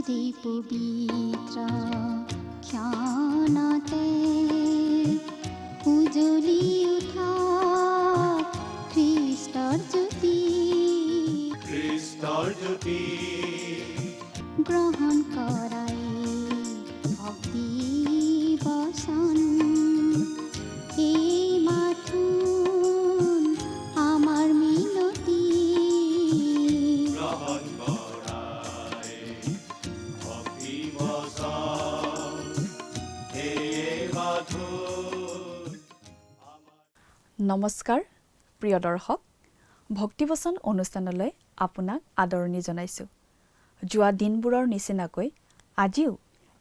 যে পবিত্ৰ ক্ষণতে উজ্বলি উঠা খ্ৰীষ্টৰ জ্যোতি গ্ৰহণ কৰাই ভক্তি বচন এই মাথোন আমাৰ মিনতি গ্ৰহণ কৰাই ভক্তি বচন এই মাথোন। নমস্কাৰ প্ৰিয় দৰ্শক, ভক্তিবচন অনুষ্ঠানলৈ আপোনাক আদৰণি জনাইছোঁ। যোৱা দিনবোৰৰ নিচিনাকৈ আজিও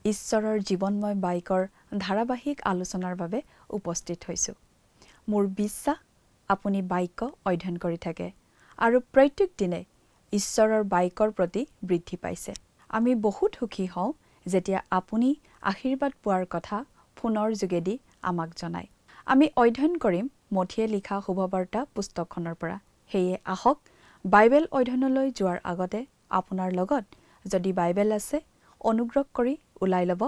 ঈশ্বৰৰ জীৱনময় বাক্যৰ ধাৰাবাহিক আলোচনাৰ বাবে উপস্থিত হৈছোঁ। মোৰ বিশ্বাস আপুনি বাক্য অধ্যয়ন কৰি থাকে আৰু প্ৰত্যেক দিনে ঈশ্বৰৰ বাক্যৰ প্ৰতি বৃদ্ধি পাইছে। আমি বহুত সুখী হওঁ যেতিয়া আপুনি আশীৰ্বাদ পোৱাৰ কথা ফোনৰ যোগেদি আমাক জনায়। আমি অধ্যয়ন কৰিম মথিয়ে লিখা শুভবাৰ্তা পুস্তকখনৰ পৰা। সেয়ে আহক বাইবেল অধ্যয়নলৈ যোৱাৰ আগতে আপোনাৰ লগত যদি বাইবেল আছে অনুগ্ৰহ কৰি ওলাই ল'ব,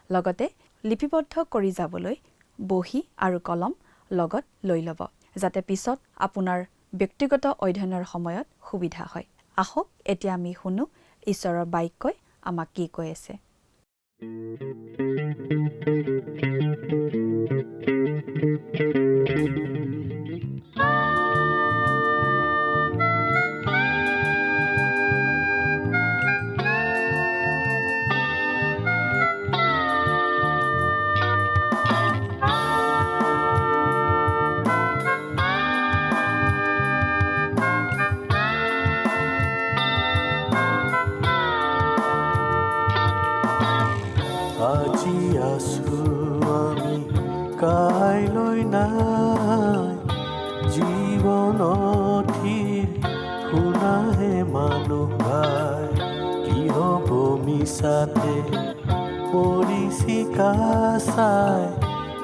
লগতে লিপিবদ্ধ কৰি যাবলৈ বহী আৰু কলম লগত লৈ ল'ব, যাতে পিছত আপোনাৰ ব্যক্তিগত অধ্যয়নৰ সময়ত সুবিধা হয়। আহক এতিয়া আমি শুনো ঈশ্বৰৰ বাক্যই আমাক কি কৈ আছে। আজি আছো আমি কাইলৈ নাই, জীৱনথিৰ শুনাহে মানুহ ভাই, কি হ'ব মিছাতে পৰিচিকা চাই,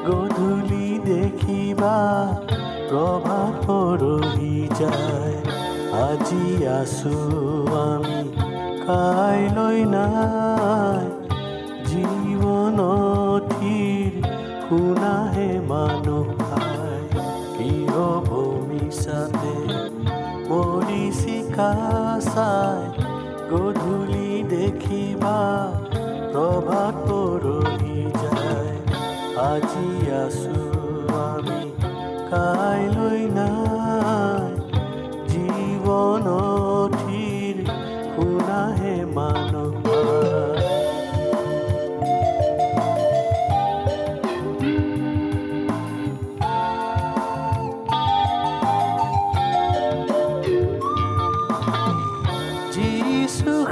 গধূলি দেখিবা প্ৰভাত পৰহি যায়। আজি আছো আমি কাইলৈ নাই, জীৱনথিৰ শুনাহে মানুহ ভাই, কি হ'ব মিছাতে পৰিচিকা চাই, গধূলি দেখিবা প্ৰভাত পৰহি যায়। আজি আছো আমি কাইলৈ নাই, জীৱনথিৰ শুনাহে মানুহ ভাই।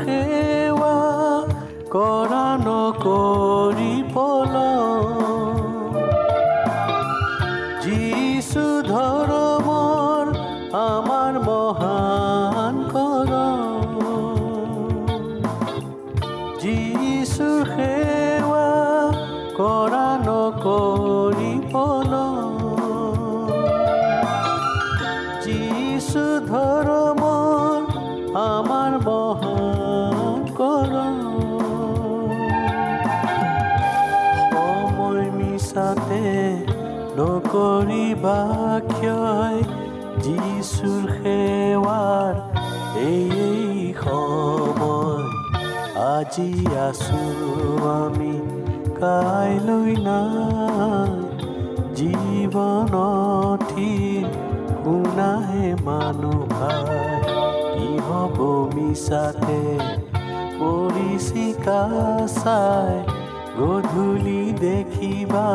সেৱা কৰা নকৰি পলম, যিচু ধৰ্মৰ আমাৰ মহান কৰম, যিচু সেৱা কৰা নকৰি পলম, যিচু ধৰ্মৰ আমাৰ মহান কৰম। সময় মিছাতে নকৰিবা ক্ষয়, যিচুৰ সেৱাৰ এই সময়। আজি আছো আমি কাইলৈ নাই, জীৱনথিৰ শুনাহে মানুহ ভাই, কি হ'ব মিছাতে পৰিচিকা চাই, গধূলি দেখিবা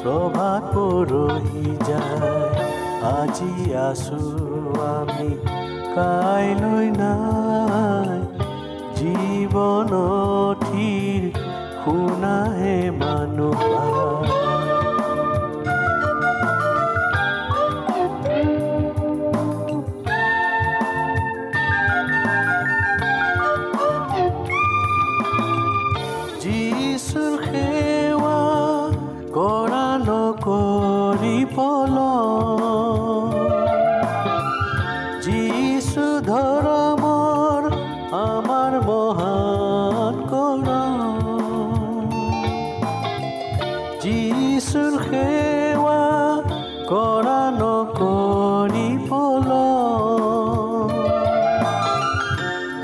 প্ৰভাত পৰহি যায়। আজি আছো আমি কাইলৈ নাই, জীৱনথিৰ শুনাহে মানুহ ভাই। যিচুৰ সেৱা কৰা নকৰি পলম, যিচু ধৰ্মৰ আমাৰ মহান কৰা নকৰি পলম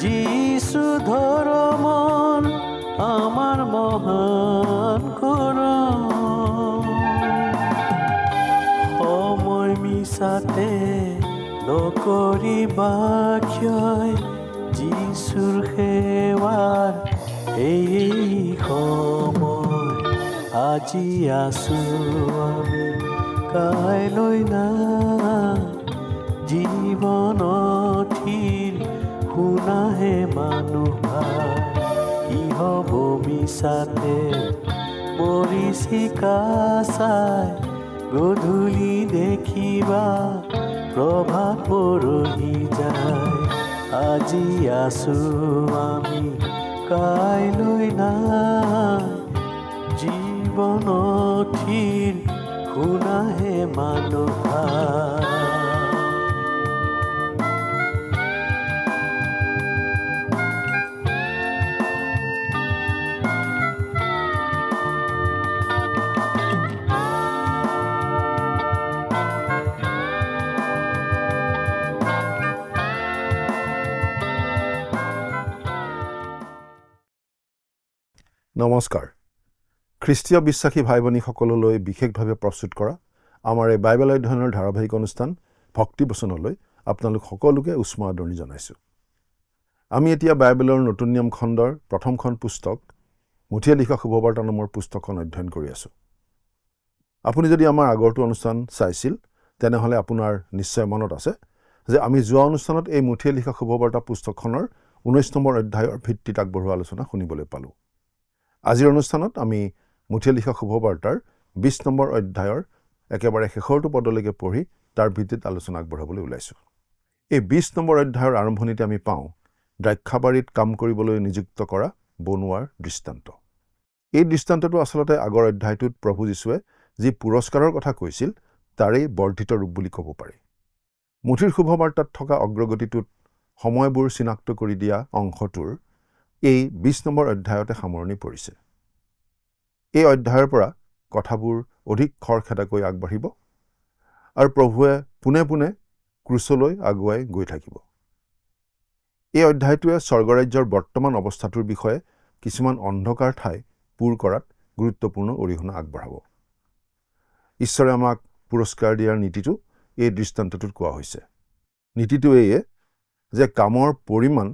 যিছু ধৰ্মৰ আমাৰ মহান কৰম সময় মিছাতে নকৰিবা ক্ষয় যিছুৰ সেৱাৰ এই সময় আজি আছো আমি কাইলৈ নাই জীৱনত থিৰ শুনাহে মানুহ ভাই কি হ'ব মিছাতে মৰিচিকা চাই গধূলি দেখিবা প্ৰভাত পৰহি যায় আজি আছো আমি কাইলৈ নাই জীৱনত থিৰ শুনাহে মানুহ ভাই নমস্কাৰ খ্ৰীষ্টীয় বিশ্বাসী ভাই ভনীসকললৈ বিশেষভাৱে প্ৰস্তুত কৰা আমাৰ এই বাইবেল অধ্যয়নৰ ধাৰাবাহিক অনুষ্ঠান ভক্তিবচনলৈ আপোনালোক সকলোকে উষ্ম আদৰণি জনাইছোঁ আমি এতিয়া বাইবেলৰ নতুন নিয়ম খণ্ডৰ প্ৰথমখন পুস্তক মুঠিয়ে লিখা শুভবাৰ্তা নামৰ পুস্তকখন অধ্যয়ন কৰি আছোঁ আপুনি যদি আমাৰ আগৰটো অনুষ্ঠান চাইছিল তেনেহ'লে আপোনাৰ নিশ্চয় মনত আছে যে আমি যোৱা অনুষ্ঠানত এই মুঠিয়ে লিখা শুভবাৰ্তা পুস্তকখনৰ 19 নম্বৰ অধ্যায়ৰ ভিত্তিত আগবঢ়োৱা আলোচনা শুনিবলৈ পালোঁ আজিৰ অনুষ্ঠানত আমি মুঠিয়ে লিখা শুভবাৰ্তাৰ 20 নম্বৰ অধ্যায়ৰ একেবাৰে শেষৰটো পদলৈকে পঢ়ি তাৰ ভিত্তিত আলোচনা আগবঢ়াবলৈ ওলাইছোঁ এই 20 নম্বৰ অধ্যায়ৰ আৰম্ভণিতে আমি পাওঁ দ্ৰাক্ষাবাৰীত কাম কৰিবলৈ নিযুক্ত কৰা বনুৱাৰ দৃষ্টান্ত এই দৃষ্টান্তটো আচলতে আগৰ অধ্যায়টোত প্ৰভু যীশুৱে যি পুৰস্কাৰৰ কথা কৈছিল তাৰেই বৰ্ধিত ৰূপ বুলি ক'ব পাৰি মুঠিৰ শুভবাৰ্তাত থকা অগ্ৰগতিটোত সময়বোৰ চিনাক্ত কৰি দিয়া অংশটোৰ এই 20 নম্বৰ অধ্যায়তে সামৰণি পৰিছে এই অধ্যায়ৰ পৰা কথাবোৰ অধিক খৰখেদাকৈ আগবাঢ়িব আৰু প্ৰভুৱে পুনে পুনে ক্ৰুচলৈ আগুৱাই গৈ থাকিব এই অধ্যায়টোৱে স্বৰ্গৰাজ্যৰ বৰ্তমান অৱস্থাটোৰ বিষয়ে কিছুমান অন্ধকাৰ ঠাই পূৰ কৰাত গুৰুত্বপূৰ্ণ অৰিহণা আগবঢ়াব ঈশ্বৰে আমাক পুৰস্কাৰ দিয়াৰ নীতিটো এই দৃষ্টান্তটোত কোৱা হৈছে নীতিটো এয়ে যে কামৰ পৰিমাণ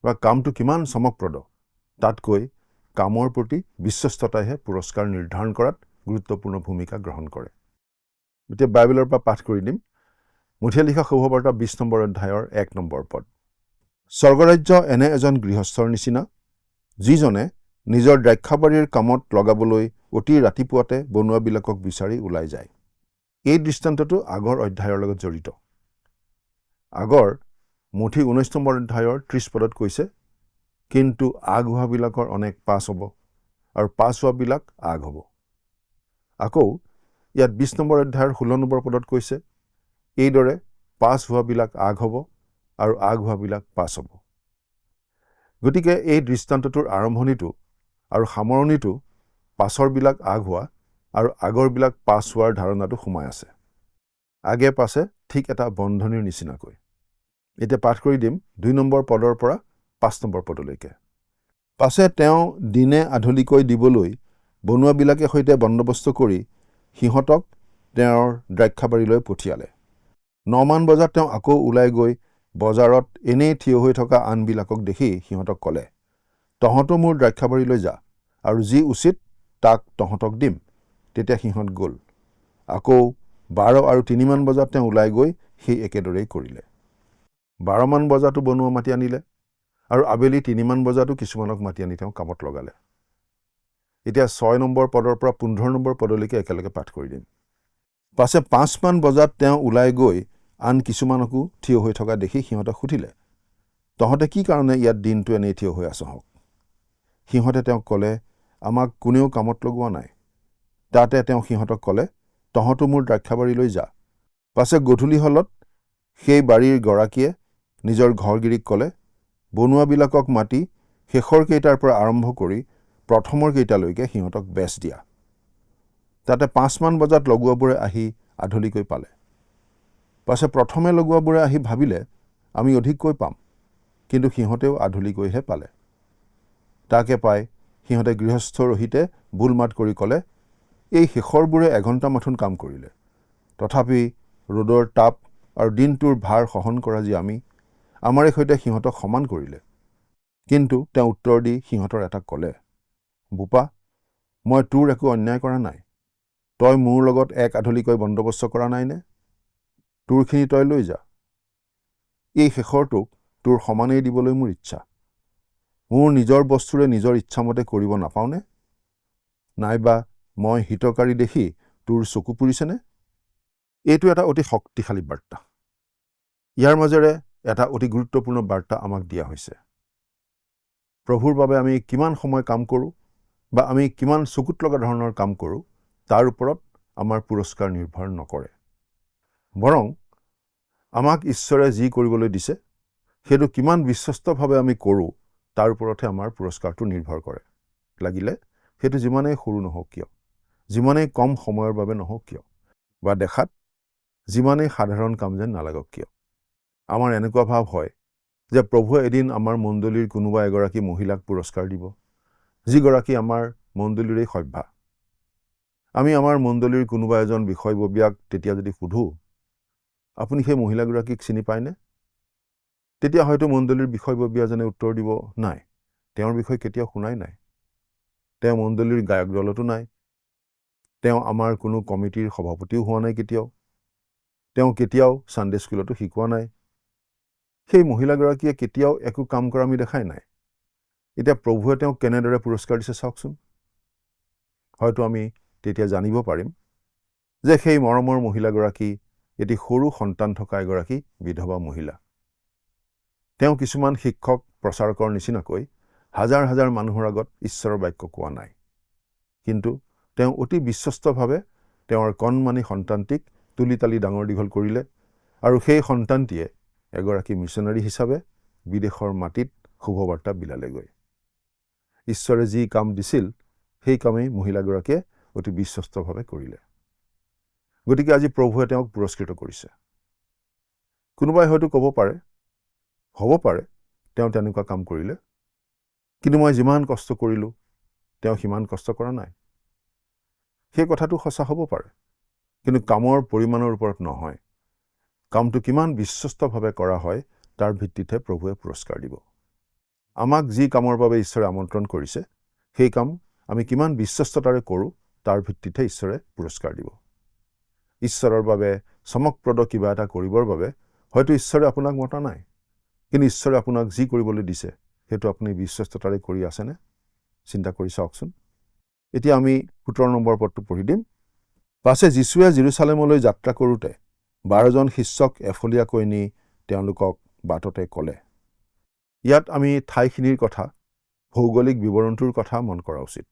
বা কামটো কিমান চমকপ্ৰদ তাতকৈ কামৰ প্ৰতি বিশ্বস্ততাইহে পুৰস্কাৰ নিৰ্ধাৰণ কৰাত গুৰুত্বপূৰ্ণ ভূমিকা গ্ৰহণ কৰে এতিয়া বাইবেলৰ পৰা পাঠ কৰি দিম মুঠিয়ে লিখা শুভবাৰ্তা 20 নম্বৰ অধ্যায়ৰ 1 নম্বৰ পদ স্বৰ্গৰাজ্য এনে এজন গৃহস্থৰ নিচিনা যিজনে নিজৰ দ্ৰাক্ষাবাৰীৰ কামত লগাবলৈ অতি ৰাতিপুৱাতে বনুৱাবিলাকক বিচাৰি ওলাই যায় এই দৃষ্টান্তটো আগৰ অধ্যায়ৰ লগত জড়িত আগৰ মুঠি 19 নম্বৰ অধ্যায়ৰ 30 পদত কৈছে কিন্তু আগ হোৱাবিলাকৰ অনেক পাছ হ'ব আৰু পাছ হোৱাবিলাক আগ হ'ব আকৌ ইয়াত 20 নম্বৰ অধ্যায়ৰ 16 নম্বৰ পদত কৈছে এইদৰে পাছ হোৱাবিলাক আগ হ'ব আৰু আগ হোৱাবিলাক পাছ হ'ব গতিকে এই দৃষ্টান্তটোৰ আৰম্ভণিটো আৰু সামৰণিটো পাছৰবিলাক আগ হোৱা আৰু আগৰবিলাক পাছ হোৱাৰ ধাৰণাটো সোমাই আছে আগে পাছে ঠিক এটা বন্ধনীৰ নিচিনাকৈ এতিয়া পাঠ কৰি দিম 2 নম্বৰ পদৰ পৰা 5 নম্বৰ পদলৈকে পাছে তেওঁ দিনে আধলিকৈ দিবলৈ বনুৱাবিলাকে সৈতে বন্দবস্ত কৰি সিহঁতক তেওঁৰ দ্ৰাক্ষাবাৰীলৈ পঠিয়ালে 9 মান বজাত তেওঁ আকৌ ওলাই গৈ বজাৰত এনেই থিয় হৈ থকা আনবিলাকক দেখি সিহঁতক ক'লে তহঁতো মোৰ দ্ৰাক্ষাবাৰীলৈ যা আৰু যি উচিত তাক তহঁতক দিম তেতিয়া সিহঁত গ'ল আকৌ 12 আৰু 3 মান বজাত তেওঁ ওলাই গৈ সেই একেদৰেই কৰিলে 12 মান বজাতো বনুৱা মাতি আনিলে আৰু আবেলি 3 মান বজাতো কিছুমানক মাতি আনি তেওঁ কামত লগালে এতিয়া 6 নম্বৰ পদৰ পৰা 15 নম্বৰ পদলৈকে একেলগে পাঠ কৰি দিম পাছে 5 মান বজাত তেওঁ ওলাই গৈ আন কিছুমানকো থিয় হৈ থকা দেখি সিহঁতক সুধিলে তহঁতে কি কাৰণে ইয়াত দিনটো এনেই থিয় হৈ আছ হওক সিহঁতে তেওঁক ক'লে আমাক কোনেও কামত লগোৱা নাই তাতে তেওঁ সিহঁতক ক'লে তহঁতো মোৰ দ্ৰাক্ষাবাৰীলৈ যা পাছে গধূলি হলত সেই বাৰীৰ গৰাকীয়ে নিজৰ ঘৰগিৰিক ক'লে বনুৱাবিলাকক মাতি শেষৰ কেইটাৰ পৰা আৰম্ভ কৰি প্ৰথমৰ কেইটালৈকে সিহঁতক বেচ দিয়া তাতে 5 মান বজাত লগোৱাবোৰে আহি আধলিকৈ পালে। পাছে প্ৰথমে লগোৱাবোৰে আহি ভাবিলে আমি অধিককৈ পাম, কিন্তু সিহঁতেও আধলিকৈহে পালে। তাকে পাই সিহঁতে গৃহস্থৰ ৰহিতে বুলমাত কৰি ক'লে, এই শেষৰবোৰে এঘণ্টা মাথোন কাম কৰিলে, তথাপি ৰ'দৰ তাপ আৰু দিনটোৰ ভাৰ সহন কৰা যি আমি, আমাৰে সৈতে সিহঁতক সমান কৰিলে। কিন্তু তেওঁ উত্তৰ দি সিহঁতৰ এটাক ক'লে, বোপা, মই তোৰ একো অন্যায় কৰা নাই। তই মোৰ লগত এক আধলিকৈ বন্দবস্ত কৰা নাইনে? তোৰখিনি তই লৈ যা। এই শেষৰটোক তোৰ সমানেই দিবলৈ মোৰ ইচ্ছা। মোৰ নিজৰ বস্তুৰে নিজৰ ইচ্ছামতে কৰিব নাপাওঁনে? নাইবা মই হিতকাৰী দেখি তোৰ চকু পুৰিছেনে? এইটো এটা অতি শক্তিশালী বাৰ্তা। ইয়াৰ মাজেৰে এটা অতি গুৰুত্বপূৰ্ণ বাৰ্তা আমাক দিয়া হৈছে। প্ৰভুৰ বাবে আমি কিমান সময় কাম কৰোঁ বা আমি কিমান চকুত লগা ধৰণৰ কাম কৰোঁ, তাৰ ওপৰত আমাৰ পুৰস্কাৰ নিৰ্ভৰ নকৰে। বৰং আমাক ঈশ্বৰে যি কৰিবলৈ দিছে, সেইটো কিমান বিশ্বস্তভাৱে আমি কৰোঁ, তাৰ ওপৰতহে আমাৰ পুৰস্কাৰটো নিৰ্ভৰ কৰে। লাগিলে সেইটো যিমানেই সৰু নহওক কিয়, যিমানেই কম সময়ৰ বাবে নহওক কিয়, বা দেখাত যিমানেই সাধাৰণ কাম যেন নালাগক কিয়। আমাৰ এনেকুৱা ভাৱ হয় যে প্ৰভুৱে এদিন আমাৰ মণ্ডলীৰ কোনোবা এগৰাকী মহিলাক পুৰস্কাৰ দিব, যিগৰাকী আমাৰ মণ্ডলীৰেই সভ্যা। আমি আমাৰ মণ্ডলীৰ কোনোবা এজন বিষয়ববীয়াক তেতিয়া যদি সুধোঁ, আপুনি সেই মহিলাগৰাকীক চিনি পায়নে? তেতিয়া হয়তো মণ্ডলীৰ বিষয়ববীয়াজনে উত্তৰ দিব, নাই, তেওঁৰ বিষয়ে কেতিয়াও শুনাই নাই। তেওঁ মণ্ডলীৰ গায়ক দলতো নাই। তেওঁ আমাৰ কোনো কমিটিৰ সভাপতিও হোৱা নাই কেতিয়াও। তেওঁ কেতিয়াও ছানডে স্কুলতো শিকোৱা নাই। সেই মহিলাগৰাকীয়ে কেতিয়াও একো কাম কৰা আমি দেখাই নাই। এতিয়া প্ৰভুৱে তেওঁক কেনেদৰে পুৰস্কাৰ দিছে চাওকচোন। হয়তো আমি তেতিয়া জানিব পাৰিম যে সেই মৰমৰ মহিলাগৰাকী এটি সৰু সন্তান থকা এগৰাকী বিধৱা মহিলা। তেওঁ কিছুমান শিক্ষক প্ৰচাৰকৰ নিচিনাকৈ হাজাৰ হাজাৰ মানুহৰ আগত ঈশ্বৰৰ বাক্য কোৱা নাই, কিন্তু তেওঁ অতি বিশ্বস্তভাৱে তেওঁৰ কণমানি সন্তানটিক তুলি তালি ডাঙৰ দীঘল কৰিলে, আৰু সেই সন্তানটিয়ে এগৰাকী মিছনাৰী হিচাপে বিদেশৰ মাটিত শুভবাৰ্তা বিলালেগৈ। ঈশ্বৰে যি কাম দিছিল, সেই কামেই মহিলাগৰাকীয়ে অতি বিশ্বস্তভাৱে কৰিলে। গতিকে আজি প্ৰভুৱে তেওঁক পুৰস্কৃত কৰিছে। কোনোবাই হয়তো ক'ব পাৰে, হ'ব পাৰে তেওঁ তেনেকুৱা কাম কৰিলে, কিন্তু মই যিমান কষ্ট কৰিলোঁ তেওঁ সিমান কষ্ট কৰা নাই। সেই কথাটো সঁচা হ'ব পাৰে, কিন্তু কামৰ পৰিমাণৰ ওপৰত নহয়। কামটো কিমান বিশ্বস্তভাৱে কৰা হয় তাৰ ভিত্তিতহে প্ৰভুৱে পুৰস্কাৰ দিব। আমাক যি কামৰ বাবে ঈশ্বৰে আমন্ত্ৰণ কৰিছে, সেই কাম আমি কিমান বিশ্বস্ততাৰে কৰোঁ তাৰ ভিত্তিতহে ঈশ্বৰে পুৰস্কাৰ দিব। ঈশ্বৰৰ বাবে চমকপ্ৰদ কিবা এটা কৰিবৰ বাবে হয়তো ঈশ্বৰে আপোনাক মতা নাই, কিন্তু ঈশ্বৰে আপোনাক যি কৰিবলৈ দিছে সেইটো আপুনি বিশ্বস্ততাৰে কৰি আছেনে? চিন্তা কৰি চাওকচোন। এতিয়া আমি 17 নম্বৰ পদটো পঢ়ি দিম। পাছে যীশুৱে জেৰুচালেমলৈ যাত্ৰা কৰোঁতে 12জন শিষ্যক এফলীয়াকৈ নি তেওঁলোকক বাটতে ক'লে। ইয়াত আমি ঠাইখিনিৰ কথা, ভৌগোলিক বিৱৰণটোৰ কথা মন কৰা উচিত।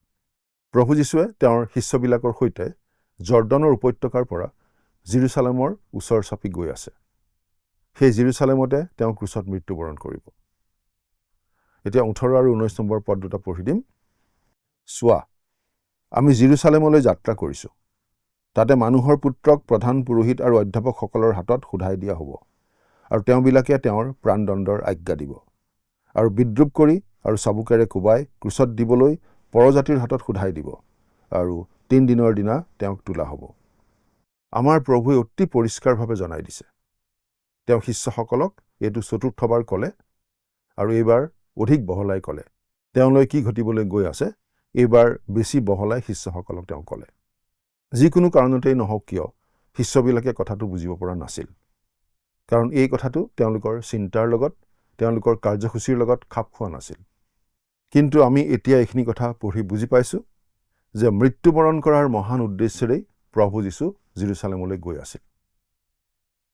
প্ৰভু যীশুৱে তেওঁৰ শিষ্যবিলাকৰ সৈতে জৰ্ডনৰ উপত্যকাৰ পৰা জেৰুচালেমৰ ওচৰ চাপি গৈ আছে। সেই জেৰুচালেমতে তেওঁ ক্ৰুচত মৃত্যুবৰণ কৰিব। এতিয়া 18 আৰু 19 নম্বৰ পদ দুটা পঢ়ি দিম। চোৱা, আমি জেৰুচালেমলৈ যাত্ৰা কৰিছোঁ। তাতে মানুহৰ পুত্ৰক প্ৰধান পুৰোহিত আৰু অধ্যাপকসকলৰ হাতত সোধাই দিয়া হ'ব, আৰু তেওঁবিলাকে তেওঁৰ প্ৰাণদণ্ডৰ আজ্ঞা দিব, আৰু বিদ্ৰূপ কৰি আৰু চাবুকেৰে কোবাই ক্ৰুচত দিবলৈ পৰজাতিৰ হাতত সোধাই দিব, আৰু 3 দিনৰ দিনা তেওঁক তোলা হ'ব। আমাৰ প্ৰভুৱে অতি পৰিষ্কাৰভাৱে জনাই দিছে। তেওঁ শিষ্যসকলক এইটো চতুৰ্থবাৰ ক'লে, আৰু এইবাৰ অধিক বহলাই ক'লে। তেওঁলৈ কি ঘটিবলৈ গৈ আছে, এইবাৰ বেছি বহলাই শিষ্যসকলক তেওঁ ক'লে। যিকোনো কাৰণতেই নহওক কিয়, শিষ্যবিলাকে কথাটো বুজিব পৰা নাছিল, কাৰণ এই কথাটো তেওঁলোকৰ চিন্তাৰ লগত, তেওঁলোকৰ কাৰ্যসূচীৰ লগত খাপ খোৱা নাছিল। কিন্তু আমি এতিয়া এইখিনি কথা পঢ়ি বুজি পাইছোঁ যে মৃত্যুবৰণ কৰাৰ মহান উদ্দেশ্যেৰেই প্ৰভু যীশু জেৰুচালেমলৈ গৈ আছিল।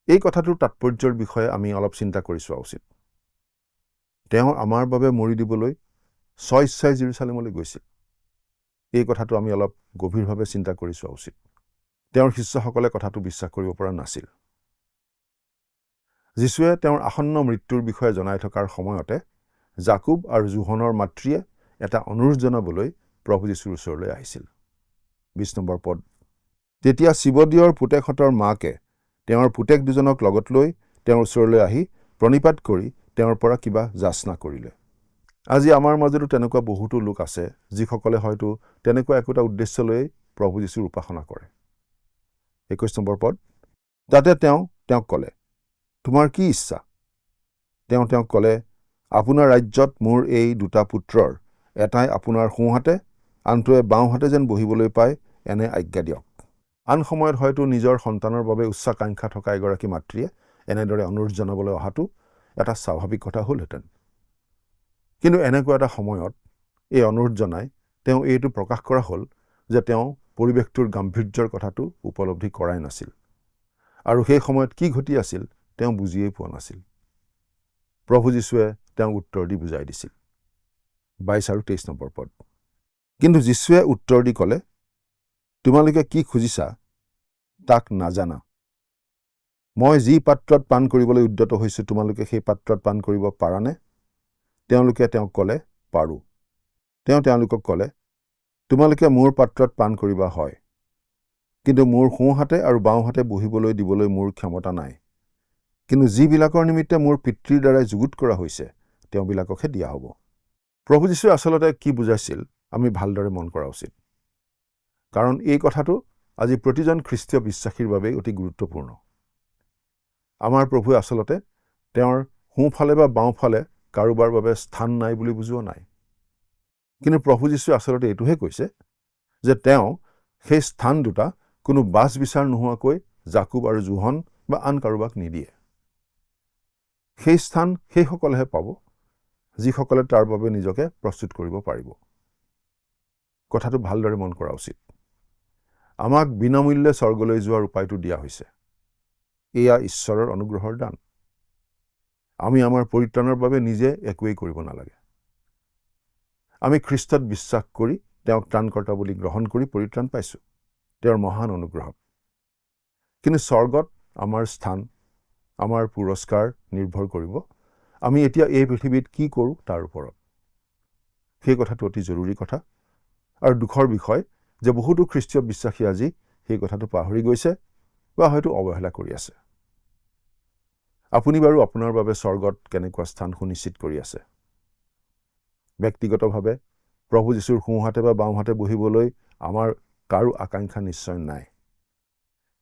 এই কথাটোৰ তাৎপৰ্যৰ বিষয়ে আমি অলপ চিন্তা কৰি চোৱা উচিত। তেওঁ আমাৰ বাবে মৰি দিবলৈ স্বইচ্ছাই জেৰুচালেমলৈ গৈছিল। এই কথাটো আমি অলপ গভীৰভাৱে চিন্তা কৰি চোৱা উচিত। তেওঁৰ শিষ্যসকলে কথাটো বিশ্বাস কৰিব পৰা নাছিল। যীশুৱে তেওঁৰ আসন্ন মৃত্যুৰ বিষয়ে জনাই থকাৰ সময়তে জাকুব আৰু জোহনৰ মাতৃয়ে এটা অনুৰোধ জনাবলৈ প্ৰভু যীশুৰ ওচৰলৈ আহিছিল। 20 নম্বৰ পদ। তেতিয়া শিৱদীয়ৰ পুতেকহঁতৰ মাকে তেওঁৰ পুতেক দুজনক লগত লৈ তেওঁৰ ওচৰলৈ আহি প্ৰণিপাত কৰি তেওঁৰ পৰা কিবা যাচনা কৰিলে। আজি আমাৰ মাজতো তেনেকুৱা বহুতো লোক আছে যিসকলে হয়তো তেনেকুৱা একোটা উদ্দেশ্য লৈ প্ৰভু যীশুৰ উপাসনা কৰে। 21 নম্বৰ পদ, তাতে তেওঁক ক'লে, তোমাৰ কি ইচ্ছা? তেওঁক ক'লে, আপোনাৰ ৰাজ্যত মোৰ এই দুটা পুত্ৰৰ এটাই আপোনাৰ সোঁহাতে আনটোৱে বাওঁহাতে যেন বহিবলৈ পায় এনে আজ্ঞা দিয়ক। আন সময়ত হয়তো নিজৰ সন্তানৰ বাবে উচ্চাকাংক্ষা থকা এগৰাকী মাতৃয়ে এনেদৰে অনুৰোধ জনাবলৈ অহাটো এটা স্বাভাৱিক কথা হ'লহেঁতেন। কিন্তু এনেকুৱা এটা সময়ত এই অনুৰোধ জনাই তেওঁ এইটো প্ৰকাশ কৰা হ'ল যে তেওঁ পৰিৱেশটোৰ গাম্ভীৰ্যৰ কথাটো উপলব্ধি কৰাই নাছিল, আৰু সেই সময়ত কি ঘটি আছিল তেওঁ বুজিয়েই পোৱা নাছিল। প্ৰভু যীশুৱে তেওঁক উত্তৰ দি বুজাই দিছিল। 22 আৰু 23 নম্বৰ পদ, কিন্তু যীশুৱে উত্তৰ দি ক'লে, তোমালোকে কি খুজিছা তাক নাজানা। মই যি পাত্ৰত পান কৰিবলৈ উদ্যত হৈছোঁ তোমালোকে সেই পাত্ৰত পান কৰিব পাৰানে? তেওঁলোকে তেওঁক ক'লে, পাৰোঁ। তেওঁলোকক ক'লে, তোমালোকে মোৰ পাত্ৰত পান কৰিবা হয়, কিন্তু মোৰ সোঁহাতে আৰু বাওঁহাতে বহিবলৈ দিবলৈ মোৰ ক্ষমতা নাই। কিন্তু যিবিলাকৰ নিমিত্তে মোৰ পিতৃৰ দ্বাৰাই যুগুত কৰা হৈছে তেওঁবিলাককহে দিয়া হ'ব। প্ৰভু যীশুৱে আচলতে কি বুজাইছিল আমি ভালদৰে মন কৰা উচিত, কাৰণ এই কথাটো আজি প্ৰতিজন খ্ৰীষ্টীয় বিশ্বাসীৰ বাবেই অতি গুৰুত্বপূৰ্ণ। আমাৰ প্ৰভুৱে আচলতে তেওঁৰ সোঁফালে বা বাওঁফালে কাৰোবাৰ বাবে স্থান নাই বুলি বুজোৱা নাই, কিন্তু প্ৰভু যীশুৱে আচলতে এইটোহে কৈছে যে তেওঁ সেই স্থান দুটা কোনো বাছ বিচাৰ নোহোৱাকৈ জাকুব আৰু জোহন বা আন কাৰোবাক নিদিয়ে। সেই স্থান সেইসকলেহে পাব যিসকলে তাৰ বাবে নিজকে প্ৰস্তুত কৰিব পাৰিব। কথাটো ভালদৰে মন কৰা উচিত। আমাক বিনামূল্যে স্বৰ্গলৈ যোৱাৰ উপায়টো দিয়া হৈছে। এয়া ঈশ্বৰৰ অনুগ্ৰহৰ দান। আমি আমাৰ পৰিত্ৰাণৰ বাবে নিজে একোৱেই কৰিব নালাগে। আমি খ্ৰীষ্টত বিশ্বাস কৰি তেওঁক ত্ৰাণকৰ্তা বুলি গ্ৰহণ কৰি পৰিত্ৰাণ পাইছোঁ তেওঁৰ মহান অনুগ্ৰহত। কিন্তু স্বৰ্গত আমাৰ স্থান, আমাৰ পুৰস্কাৰ নিৰ্ভৰ কৰিব আমি এতিয়া এই পৃথিৱীত কি কৰোঁ তাৰ ওপৰত। সেই কথাটো অতি জৰুৰী কথা, আৰু দুখৰ বিষয় যে বহুতো খ্ৰীষ্টীয় বিশ্বাসী আজি সেই কথাটো পাহৰি গৈছে বা হয়তো অৱহেলা কৰি আছে। আপুনি বাৰু আপোনাৰ বাবে স্বৰ্গত কেনেকুৱা স্থান সুনিশ্চিত কৰি আছে? ব্যক্তিগতভাৱে প্ৰভু যীশুৰ সোঁহাতে বা বাওঁহাতে বহিবলৈ আমাৰ কাৰো আকাংক্ষা নিশ্চয় নাই।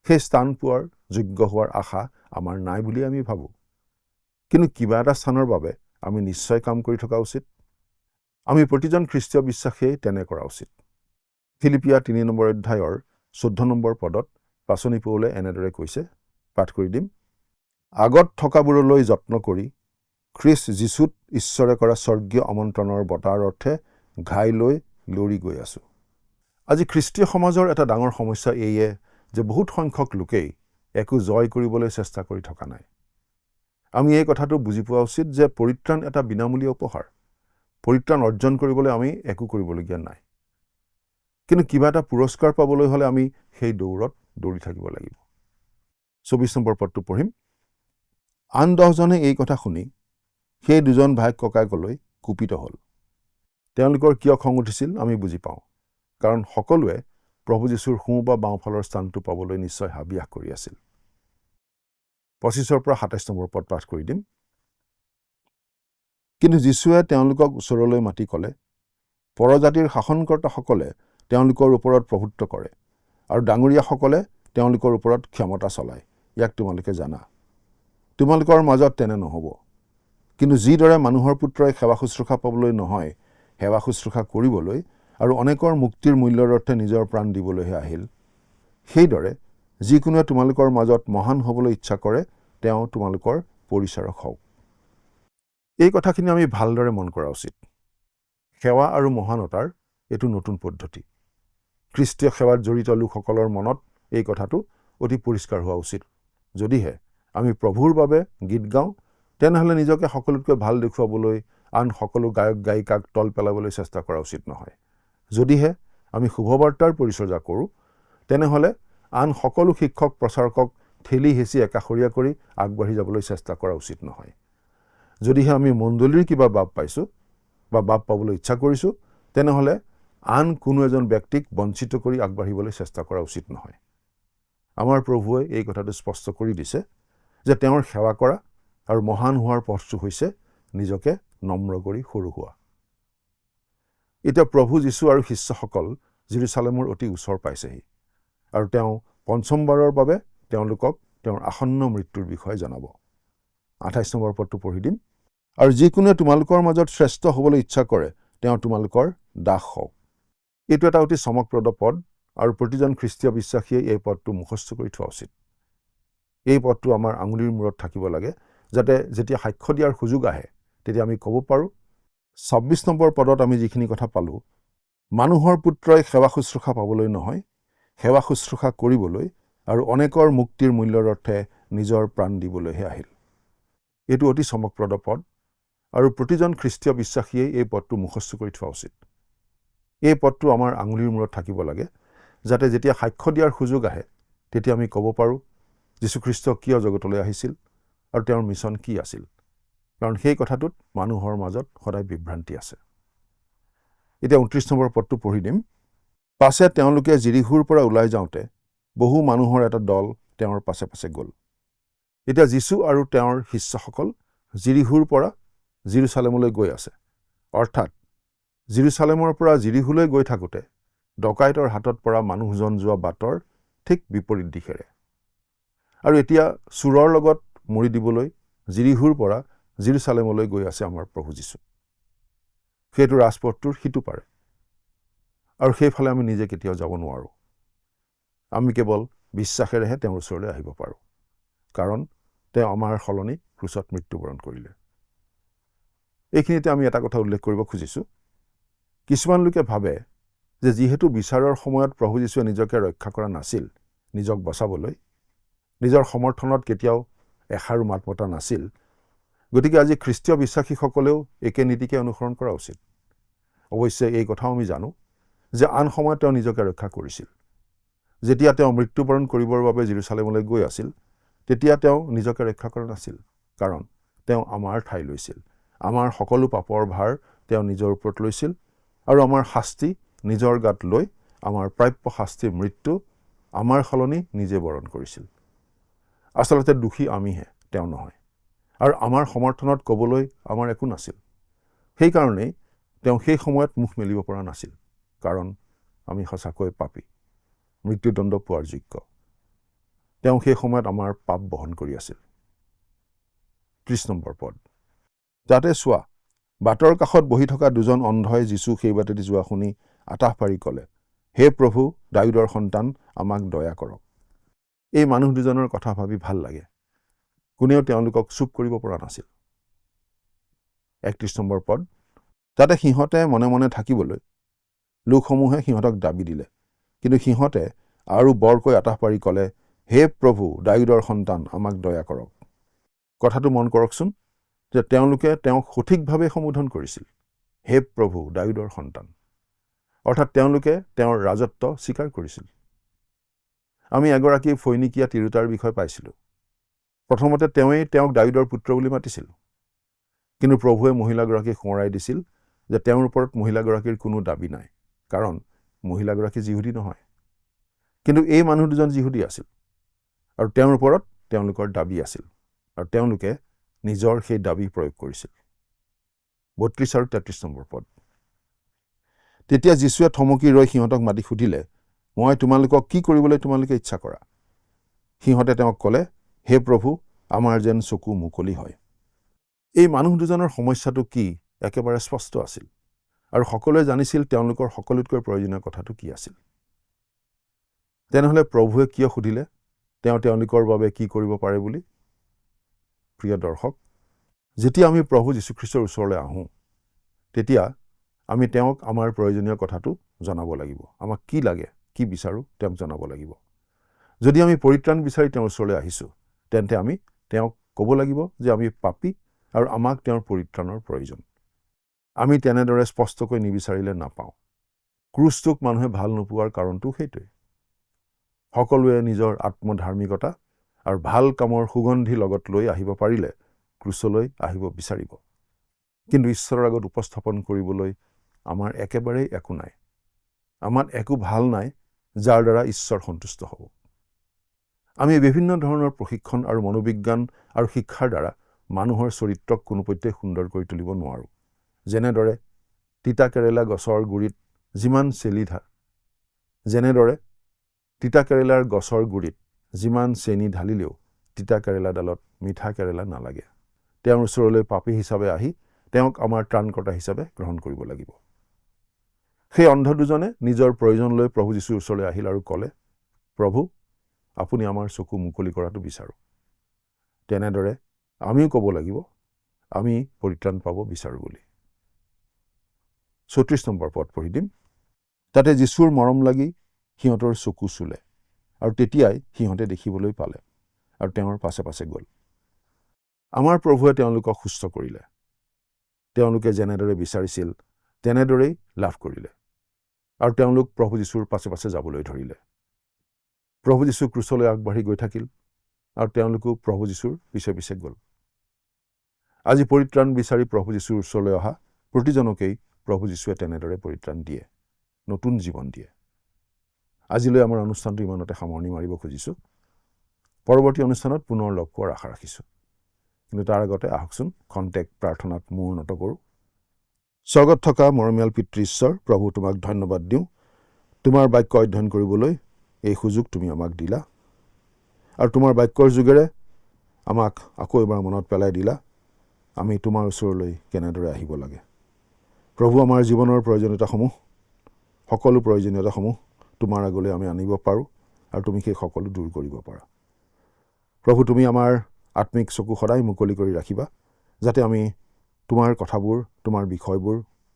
সেই স্থান পোৱাৰ যোগ্য হোৱাৰ আশা আমাৰ নাই বুলি আমি ভাবোঁ, কিন্তু কিবা এটা স্থানৰ বাবে আমি নিশ্চয় কাম কৰি থকা উচিত। আমি প্ৰতিজন খ্ৰীষ্টীয় বিশ্বাসীয়ে তেনে কৰা উচিত। ফিলিপিয়া 3 নম্বৰ অধ্যায়ৰ 14 নম্বৰ পদত পাচনি পৌলে এনেদৰে কৈছে, পাঠ কৰি দিম। আগত থকাবোৰলৈ যত্ন কৰি খ্ৰীষ্ট যীশুত ঈশ্বৰে কৰা স্বৰ্গীয় আমন্ত্ৰণৰ বঁটাৰ অৰ্থে ঘাই লৈ লৰি গৈ আছোঁ। আজি খ্ৰীষ্টীয় সমাজৰ এটা ডাঙৰ সমস্যা এইয়ে যে বহুত সংখ্যক লোকেই একো জয় কৰিবলৈ চেষ্টা কৰি থকা নাই। আমি এই কথাটো বুজি পোৱা উচিত যে পৰিত্ৰাণ এটা বিনামূলীয়া উপহাৰ। পৰিত্ৰাণ অৰ্জন কৰিবলৈ আমি একো কৰিবলগীয়া নাই, কিন্তু কিবা এটা পুৰস্কাৰ পাবলৈ হ'লে আমি সেই দৌৰত দৌৰি থাকিব লাগিব। 24 নম্বৰ পদটো পঢ়িম। আন 10 জনে এই কথা শুনি সেই দুজন ভায়েক ককায়েকলৈ কুপিত হ'ল। তেওঁলোকৰ কিয় খং উঠিছিল আমি বুজি পাওঁ, কাৰণ সকলোৱে প্ৰভু যীশুৰ সোঁ বা বাওঁফালৰ স্থানটো পাবলৈ নিশ্চয় হাবিয়াস কৰি আছিল। 25 পৰা 27 নম্বৰ পদ পাঠ কৰি দিম। কিন্তু যীশুৱে তেওঁলোকক ওচৰলৈ মাতি ক'লে, পৰজাতিৰ শাসনকৰ্তাসকলে তেওঁলোকৰ ওপৰত প্ৰভুত্ব কৰে আৰু ডাঙৰীয়াসকলে তেওঁলোকৰ ওপৰত ক্ষমতা চলায়। ইয়াক তোমালোকে জানা। তোমালোকৰ মাজত তেনে নহ'ব, কিন্তু যিদৰে মানুহৰ পুত্ৰই সেৱা শুশ্ৰূষা পাবলৈ নহয়, সেৱা শুশ্ৰূষা কৰিবলৈ আৰু অনেকৰ মুক্তিৰ মূল্যৰ অৰ্থে নিজৰ প্ৰাণ দিবলৈহে আহিল, সেইদৰে যিকোনোৱে তোমালোকৰ মাজত মহান হ'বলৈ ইচ্ছা কৰে তেওঁ তোমালোকৰ পৰিচাৰক হওক। এই কথাখিনি আমি ভালদৰে মন কৰা উচিত। সেৱা আৰু মহানতাৰ এইটো নতুন পদ্ধতি। খ্ৰীষ্টীয় সেৱাত জড়িত লোকসকলৰ মনত এই কথাটো অতি পৰিষ্কাৰ হোৱা উচিত। যদিহে আমি প্ৰভুৰ বাবে গীত গাওঁ, তেনেহ'লে নিজকে সকলোতকৈ ভাল দেখুৱাবলৈ আন সকলো গায়ক গায়িকাক তল পেলাবলৈ চেষ্টা কৰা উচিত নহয়। যদিহে আমি শুভবাৰ্তাৰ পৰিচৰ্যা কৰোঁ, তেনেহ'লে আন সকলো শিক্ষক প্ৰচাৰকক ঠেলি হেঁচি একাষৰীয়া কৰি আগবাঢ়ি যাবলৈ চেষ্টা কৰা উচিত নহয়। যদিহে আমি মণ্ডলীৰ কিবা বাপ পাইছোঁ বা বাপ পাবলৈ ইচ্ছা কৰিছোঁ, তেনেহ'লে আন কোনো এজন ব্যক্তিক বঞ্চিত কৰি আগবাঢ়িবলৈ চেষ্টা কৰা উচিত নহয়। আমাৰ প্ৰভুৱে এই কথাটো স্পষ্ট কৰি দিছে যে তেওঁৰ সেৱা কৰা আৰু মহান হোৱাৰ পথটো হৈছে নিজকে নম্ৰ কৰি সৰু হোৱা। এতিয়া প্ৰভু যীশু আৰু শিষ্যসকল জেৰুজালেমৰ অতি ওচৰ পাইছেহি আৰু তেওঁ পঞ্চমবাৰৰ বাবে তেওঁলোকক তেওঁৰ আসন্ন মৃত্যুৰ বিষয়ে জনাব। 28 নম্বৰ পদটো পঢ়ি দিম। আৰু যিকোনোৱে তোমালোকৰ মাজত শ্ৰেষ্ঠ হ'বলৈ ইচ্ছা কৰে তেওঁ তোমালোকৰ দাস হওক। এইটো এটা অতি চমকপ্ৰদ পদ আৰু প্ৰতিজন খ্ৰীষ্টীয় বিশ্বাসীয়ে এই পদটো মুখস্থ কৰি থোৱা উচিত। এই পদটো আমাৰ আঙুলিৰ মূৰত থাকিব লাগে, যাতে যেতিয়া সাক্ষ্য দিয়াৰ সুযোগ আহে তেতিয়া আমি ক'ব পাৰোঁ। 26 নম্বৰ পদত আমি যিখিনি কথা পালোঁ, মানুহৰ পুত্ৰই সেৱা শুশ্ৰূষা পাবলৈ নহয়, সেৱা শুশ্ৰূষা কৰিবলৈ আৰু অনেকৰ মুক্তিৰ মূল্যৰ অৰ্থে নিজৰ প্ৰাণ দিবলৈহে আহিল। এইটো অতি চমকপ্ৰদ পদ আৰু প্ৰতিজন খ্ৰীষ্টীয় বিশ্বাসীয়ে এই পদটো মুখস্থ কৰি থোৱা উচিত। এই পদটো আমাৰ আঙুলিৰ মূৰত থাকিব লাগে, যাতে যেতিয়া সাক্ষ্য দিয়াৰ সুযোগ আহে তেতিয়া আমি ক'ব পাৰোঁ যীশুখ্ৰীষ্ট কিয় জগতলৈ আহিছিল আৰু তেওঁৰ মিছন কি আছিল, কাৰণ সেই কথাটোত মানুহৰ মাজত সদায় বিভ্ৰান্তি আছে। এতিয়া 29 নম্বৰ পদটো পঢ়ি দিম। পাছে তেওঁলোকে জিৰিহোৰ পৰা ওলাই যাওঁতে বহু মানুহৰ এটা দল তেওঁৰ পাছে পাছে গ'ল। এতিয়া যীশু আৰু তেওঁৰ শিষ্যসকল জিৰিহোৰ পৰা জেৰুজালেমলৈ গৈ আছে, অৰ্থাৎ জেৰুজালেমৰ পৰা জিৰিহোলৈ গৈ থাকোঁতে ডকাইতৰ হাতত পৰা মানুহজন যোৱা বাটৰ ঠিক বিপৰীত দিশেৰে। আৰু এতিয়া চোৰৰ লগত মৰি দিবলৈ জিৰিহোৰ পৰা জেৰুজালেমলৈ গৈ আছে আমাৰ প্ৰভু যীশু। সেইটো ৰাজপথটোৰ সিটো পাৰে আৰু সেইফালে আমি নিজে কেতিয়াও যাব নোৱাৰোঁ। আমি কেৱল বিশ্বাসেৰেহে তেওঁৰ ওচৰলৈ আহিব পাৰোঁ, কাৰণ তেওঁ আমাৰ সলনি ক্ৰুচত মৃত্যুবৰণ কৰিলে। এইখিনিতে আমি এটা কথা উল্লেখ কৰিব খুজিছোঁ। কিছুমান লোকে ভাবে যে যিহেতু বিচাৰৰ সময়ত প্ৰভু যীশুৱে নিজকে ৰক্ষা কৰা নাছিল, নিজক বচাবলৈ নিজৰ সমৰ্থনত কেতিয়াও এষাৰো মাত মতা নাছিল, গতিকে আজি খ্ৰীষ্টীয় বিশ্বাসীসকলেও একে নীতিকে অনুসৰণ কৰা উচিত। অৱশ্যে এই কথাও আমি জানো যে আন সময়ত তেওঁ নিজকে ৰক্ষা কৰিছিল। যেতিয়া তেওঁ মৃত্যুবৰণ কৰিবৰ বাবে জেৰুজালেমলৈ গৈ আছিল, তেতিয়া তেওঁ নিজকে ৰক্ষা কৰা নাছিল, কাৰণ তেওঁ আমাৰ ঠাই লৈছিল। আমাৰ সকলো পাপৰ ভাৰ তেওঁ নিজৰ ওপৰত লৈছিল আৰু আমাৰ শাস্তি নিজৰ গাত লৈ আমাৰ প্ৰাপ্য শাস্তিৰ মৃত্যু আমাৰ সলনি নিজে বৰণ কৰিছিল। আচলতে দোষী আমিহে, তেওঁ নহয়। আৰু আমাৰ সমৰ্থনত ক'বলৈ আমাৰ একো নাছিল। সেইকাৰণেই তেওঁ সেই সময়ত মুখ মেলিব পৰা নাছিল, কাৰণ আমি সঁচাকৈ পাপী, মৃত্যুদণ্ড পোৱাৰ যোগ্য। তেওঁ সেই সময়ত আমাৰ পাপ বহন কৰি আছিল। 30 নম্বৰ পদ। তাতে চোৱা, বাটৰ কাষত বহি থকা দুজন অন্ধই যীশু সেই বাটেদি যোৱা শুনি আতাহ পাৰি ক'লে, হে প্ৰভু, দাউদৰ সন্তান, আমাক দয়া কৰক। এই মানুহ দুজনৰ কথা ভাবি ভাল লাগে। কোনেও তেওঁলোকক চুপ কৰিব পৰা নাছিল। 31 নম্বৰ পদ। তাতে সিহঁতে মনে মনে থাকিবলৈ লোকসমূহে সিহঁতক দাবী দিলে, কিন্তু সিহঁতে আৰু বৰকৈ আতাহ পাৰি ক'লে, হে প্ৰভু, দাউদৰ সন্তান, আমাক দয়া কৰক। কথাটো মন কৰকচোন যে তেওঁলোকে তেওঁক সঠিকভাৱে সম্বোধন কৰিছিল, হে প্ৰভু, দাউদৰ সন্তান, অৰ্থাৎ তেওঁলোকে তেওঁৰ ৰাজত্ব স্বীকাৰ কৰিছিল। আমি এগৰাকী ফৈনিকীয়া তিৰোতাৰ বিষয়ে পাইছিলোঁ। প্ৰথমতে তেওঁক দাউদৰ পুত্ৰ বুলি মাতিছিল, কিন্তু প্ৰভুৱে মহিলাগৰাকীক সোঁৱৰাই দিছিল যে তেওঁৰ ওপৰত মহিলাগৰাকীৰ কোনো দাবী নাই, কাৰণ মহিলাগৰাকী যিহুদী নহয়। কিন্তু এই মানুহ দুজন যিহুদী আছিল আৰু তেওঁৰ ওপৰত তেওঁলোকৰ দাবী আছিল, আৰু তেওঁলোকে নিজৰ সেই দাবী প্ৰয়োগ কৰিছিল। 32 আৰু 33 নম্বৰ পদ। তেতিয়া যীশুৱে থমকি ৰৈ সিহঁতক মাতি সুধিলে, মই তোমালোকক কি কৰিবলৈ তোমালোকে ইচ্ছা কৰা? সিহঁতে তেওঁক ক'লে, হে প্ৰভু, আমাৰ যেন চকু মুকলি হয়। এই মানুহ দুজনৰ সমস্যাটো কি একেবাৰে স্পষ্ট আছিল, আৰু সকলোৱে জানিছিল তেওঁলোকৰ সকলোতকৈ প্ৰয়োজনীয় কথাটো কি আছিল। তেনেহ'লে প্ৰভুৱে কিয় সুধিলে তেওঁ তেওঁলোকৰ বাবে কি কৰিব পাৰে বুলি? প্ৰিয় দৰ্শক, যেতিয়া আমি প্ৰভু যীশুখ্ৰীষ্টৰ ওচৰলৈ আহোঁ, তেতিয়া আমি তেওঁক আমাৰ প্ৰয়োজনীয় কথাটো জনাব লাগিব। আমাক কি লাগে, কি বিচাৰোঁ, তেওঁক জনাব লাগিব। যদি আমি পৰিত্ৰাণ বিচাৰি তেওঁৰ ওচৰলৈ আহিছোঁ, তেন্তে আমি তেওঁক ক'ব লাগিব যে আমি পাপী আৰু আমাক তেওঁৰ পৰিত্ৰাণৰ প্ৰয়োজন। আমি তেনেদৰে স্পষ্টকৈ নিবিচাৰিলে নাপাওঁ। ক্ৰুচটোক মানুহে ভাল নোপোৱাৰ কাৰণটো সেইটোৱে। সকলোৱে নিজৰ আত্মধাৰ্মিকতা আৰু ভাল কামৰ সুগন্ধি লগত লৈ আহিব পাৰিলে ক্ৰুচলৈ আহিব বিচাৰিব, কিন্তু ঈশ্বৰৰ আগত উপস্থাপন কৰিবলৈ আমাৰ একেবাৰেই একো নাই। আমাৰ একো ভাল নাই যাৰ দ্বাৰা ঈশ্বৰ সন্তুষ্ট হ'ব। আমি বিভিন্ন ধৰণৰ প্ৰশিক্ষণ আৰু মনোবিজ্ঞান আৰু শিক্ষাৰ দ্বাৰা মানুহৰ চৰিত্ৰক কোনোপধ্যে সুন্দৰ কৰি তুলিব নোৱাৰোঁ। যেনেদৰে তিতা কেৰেলা গছৰ গুৰিত যিমান চেনি ঢালিলেও তিতা কেৰেলাডালত মিঠা কেৰেলা নালাগে। তেওঁৰ ওচৰলৈ পাপী হিচাপে আহি তেওঁক আমাৰ ত্ৰাণকৰ্তা হিচাপে গ্ৰহণ কৰিব লাগিব। সেই অন্ধ দুজনে নিজৰ প্ৰয়োজন লৈ প্ৰভু যীশুৰ ওচৰলৈ আহিল আৰু ক'লে, প্ৰভু, আপুনি আমাৰ চকু মুকলি কৰাটো বিচাৰোঁ। তেনেদৰে আমিও ক'ব লাগিব, আমি পৰিত্ৰাণ পাব বিচাৰোঁ বুলি। 34 নম্বৰ পদ পঢ়ি দিম। তাতে যীশুৰ মৰম লাগি সিহঁতৰ চকু চুলে আৰু তেতিয়াই সিহঁতে দেখিবলৈ পালে আৰু তেওঁৰ পাছে পাছে গ'ল। আমাৰ প্ৰভুৱে তেওঁলোকক সুস্থ কৰিলে। তেওঁলোকে যেনেদৰে বিচাৰিছিল তেনেদৰেই লাভ কৰিলে আৰু তেওঁলোক প্ৰভু যীশুৰ পাছে পাছে যাবলৈ ধৰিলে। প্ৰভু যীশু ক্ৰুচলৈ আগবাঢ়ি গৈ থাকিল আৰু তেওঁলোকো প্ৰভু যীশুৰ পিছে পিছে গ'ল। আজি পৰিত্ৰাণ বিচাৰি প্ৰভু যীশুৰ ওচৰলৈ অহা প্ৰতিজনকেই প্ৰভু যীশুৱে তেনেদৰে পৰিত্ৰাণ দিয়ে, নতুন জীৱন দিয়ে। আজিলৈ আমাৰ অনুষ্ঠানটো ইমানতে সামৰণি মাৰিব খুজিছোঁ। পৰৱৰ্তী অনুষ্ঠানত পুনৰ লগ পোৱাৰ আশা ৰাখিছোঁ। কিন্তু তাৰ আগতে আহকচোন খন্তেক প্ৰাৰ্থনাত মূৰ উন্নত কৰোঁ। স্বৰ্গত থকা মৰমীয়াল পিতৃ ঈশ্বৰ, প্ৰভু তোমাক ধন্যবাদ দিওঁ। তোমাৰ বাক্য অধ্যয়ন কৰিবলৈ এই সুযোগ তুমি আমাক দিলা আৰু তোমাৰ বাক্যৰ যোগেৰে আমাক আকৌ এবাৰ মনত পেলাই দিলা আমি তোমাৰ ওচৰলৈ কেনেদৰে আহিব লাগে। প্ৰভু, আমাৰ জীৱনৰ সকলো প্ৰয়োজনীয়তাসমূহ তোমাৰ আগলৈ আমি আনিব পাৰোঁ আৰু তুমি সেই সকলো দূৰ কৰিব পাৰা। প্ৰভু, তুমি আমাৰ আত্মিক চকু সদায় মুকলি কৰি ৰাখিবা, যাতে আমি তোমাৰ কথাবোৰ, তোমাৰ বিষয়বোৰ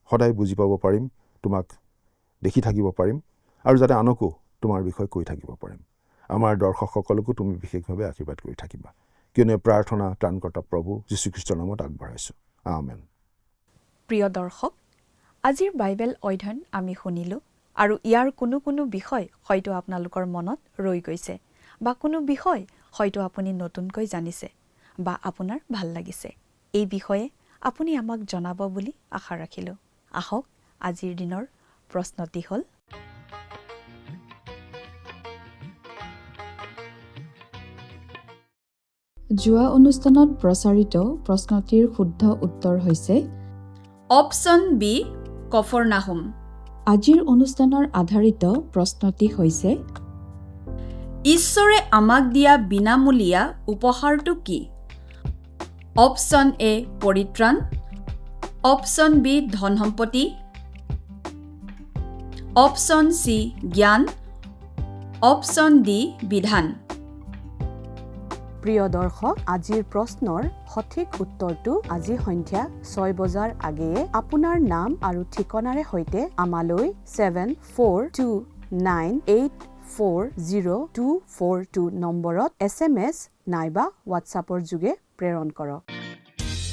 সদায় বুজি পাব পাৰিম, তোমাক দেখি থাকিব পাৰিম আৰু যাতে আনকো তোমাৰ বিষয়ে কৈ থাকিব পাৰিম। আমাৰ দৰ্শকসকলকো তুমি বিশেষভাৱে আশীৰ্বাদ কৰি থাকিবা, কিয়নো প্ৰাৰ্থনা ত্ৰাণকৰ্তা প্ৰভু যীশুখ্ৰীষ্টৰ নামত আগবঢ়াইছোঁ। আমেন। প্ৰিয় দৰ্শক, আজিৰ বাইবেল অধ্যয়ন আমি শুনিলোঁ আৰু ইয়াৰ কোনো বিষয় হয়তো আপোনালোকৰ মনত ৰৈ গৈছে বা কোনো বিষয় হয়তো আপুনি নতুনকৈ জানিছে বা আপোনাৰ ভাল লাগিছে। এই বিষয়ে আপুনি আমাক জনাব বুলি আশা ৰাখিলোঁ। আহক আজিৰ দিনৰ প্ৰশ্নটি হ'ল, যোৱা অনুষ্ঠানত প্ৰচাৰিত প্ৰশ্নটিৰ শুদ্ধ উত্তৰ হৈছে অপশ্যন বি, কফৰনাহুম। আজিৰ অনুষ্ঠানৰ আধাৰিত প্ৰশ্নটি হৈছে ঈশ্বৰে আমাক দিয়া বিনামূলীয়া উপহাৰটো কি? অপশ্যন এ, পৰিত্ৰাণ। অপশ্যন বি, ধন সম্পত্তি। অপশ্যন চি, জ্ঞান। অপশ্যন ডি, বিধান। প্ৰিয় দৰ্শক, আজিৰ প্ৰশ্নৰ সঠিক উত্তৰটো আজি সন্ধিয়া 6 বজাৰ আগেয়ে আপোনাৰ নাম আৰু ঠিকনাৰে সৈতে আমালৈ 7429840242 নম্বৰত SMS নাইবা হোৱাটছআপৰ যোগে প্ৰেৰণ কৰক।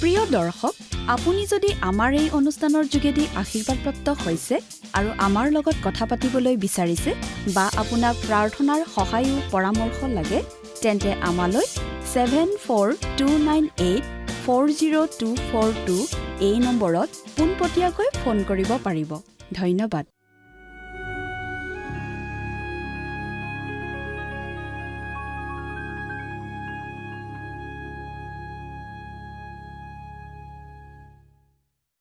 প্ৰিয় দৰ্শক, আপুনি যদি আমাৰ এই অনুষ্ঠানৰ যোগেদি আশীৰ্বাদপ্ৰাপ্ত হৈছে আৰু আমাৰ লগত কথা পাতিবলৈ বিচাৰিছে বা আপোনাক প্ৰাৰ্থনাৰ সহায়ো পৰামৰ্শ লাগে, তেন্তে আমালৈ 7429840242 এই নম্বৰত পোনপটীয়াকৈ ফোন কৰিব পাৰিব। ধন্যবাদ।